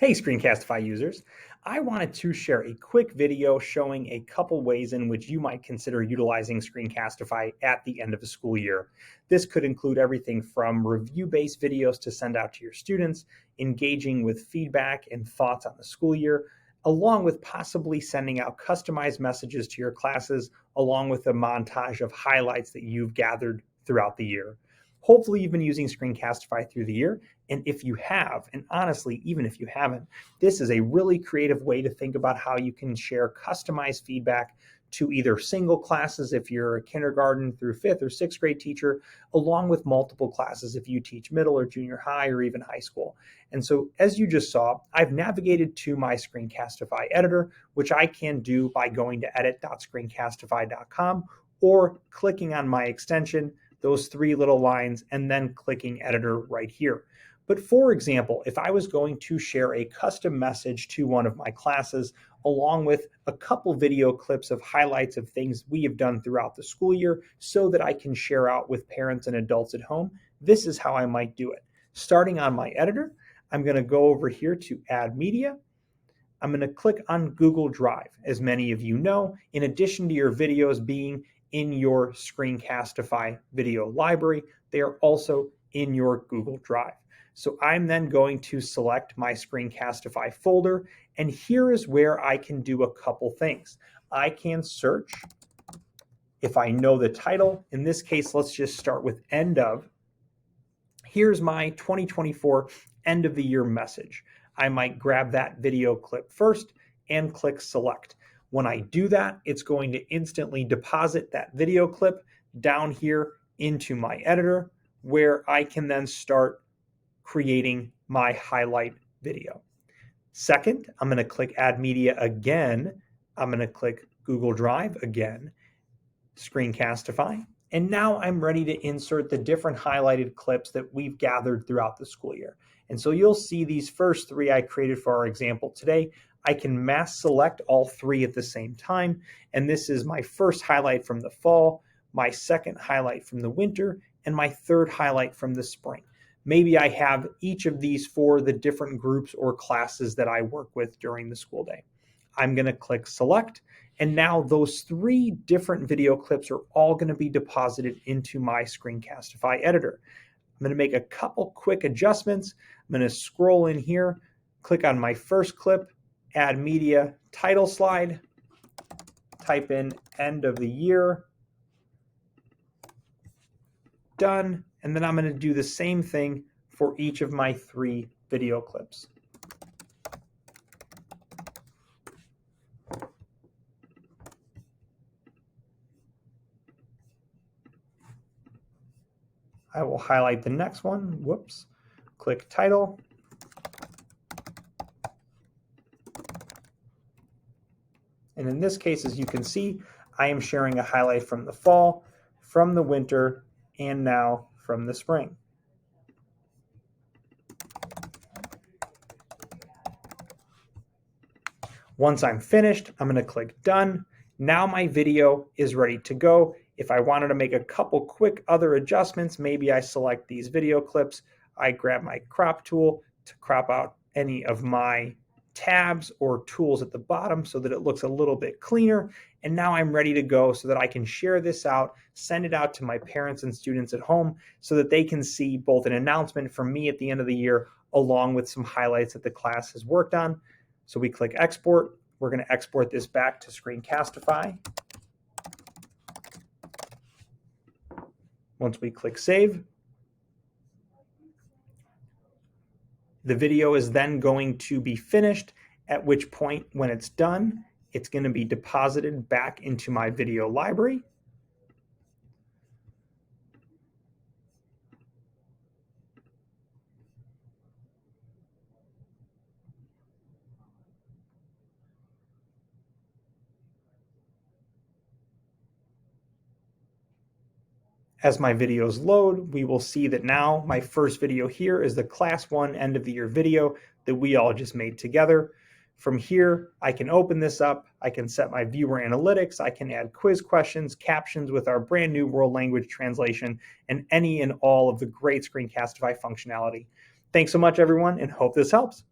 Hey Screencastify users, I wanted to share a quick video showing a couple ways in which you might consider utilizing Screencastify at the end of a school year. This could include everything from review-based videos to send out to your students, engaging with feedback and thoughts on the school year, along with possibly sending out customized messages to your classes, along with a montage of highlights that you've gathered throughout the year. Hopefully you've been using Screencastify through the year. And if you have, and honestly, even if you haven't, this is a really creative way to think about how you can share customized feedback to either single classes if you're a kindergarten through 5th or 6th grade teacher, along with multiple classes if you teach middle or junior high or even high school. And so as you just saw, I've navigated to my Screencastify editor, which I can do by going to edit.screencastify.com or clicking on my extension, those three little lines, and then clicking editor right here. But for example, if I was going to share a custom message to one of my classes, along with a couple video clips of highlights of things we have done throughout the school year so that I can share out with parents and adults at home, this is how I might do it. Starting on my editor, I'm going to go over here to Add Media. I'm going to click on Google Drive. As many of you know, in addition to your videos being in your Screencastify video library, they are also in your Google Drive. So I'm then going to select my Screencastify folder, and here is where I can do a couple things. I can search if I know the title. In this case, let's just start with end of. Here's my 2024 end of the year message. I might grab that video clip first and click select. When I do that, it's going to instantly deposit that video clip down here into my editor, where I can then start creating my highlight video. Second, I'm going to click Add Media again. I'm going to click Google Drive again, Screencastify, and now I'm ready to insert the different highlighted clips that we've gathered throughout the school year. And so you'll see these first three I created for our example today. I can mass select all three at the same time, and this is my first highlight from the fall, my second highlight from the winter, and my third highlight from the spring. Maybe I have each of these for the different groups or classes that I work with during the school day. I'm going to click select, and now those three different video clips are all going to be deposited into my Screencastify editor. I'm going to make a couple quick adjustments. I'm going to scroll in here, click on my first clip, add media title slide, type in end of the year, done. And then I'm going to do the same thing for each of my three video clips. I will highlight the next one. Whoops. Click title. And in this case, as you can see, I am sharing a highlight from the fall, from the winter, and now from the spring. Once I'm finished, I'm going to click done. Now my video is ready to go. If I wanted to make a couple quick other adjustments, maybe I select these video clips. I grab my crop tool to crop out any of my tabs or tools at the bottom so that it looks a little bit cleaner. And now I'm ready to go so that I can share this out, send it out to my parents and students at home so that they can see both an announcement from me at the end of the year along with some highlights that the class has worked on. So we click export. We're going to export this back to Screencastify. Once we click save, the video is then going to be finished, at which point when it's done, it's going to be deposited back into my video library. As my videos load, we will see that now my first video here is the Class 1 end of the year video that we all just made together. From here, I can open this up, I can set my viewer analytics, I can add quiz questions, captions with our brand new world language translation, and any and all of the great Screencastify functionality. Thanks so much, everyone, and hope this helps.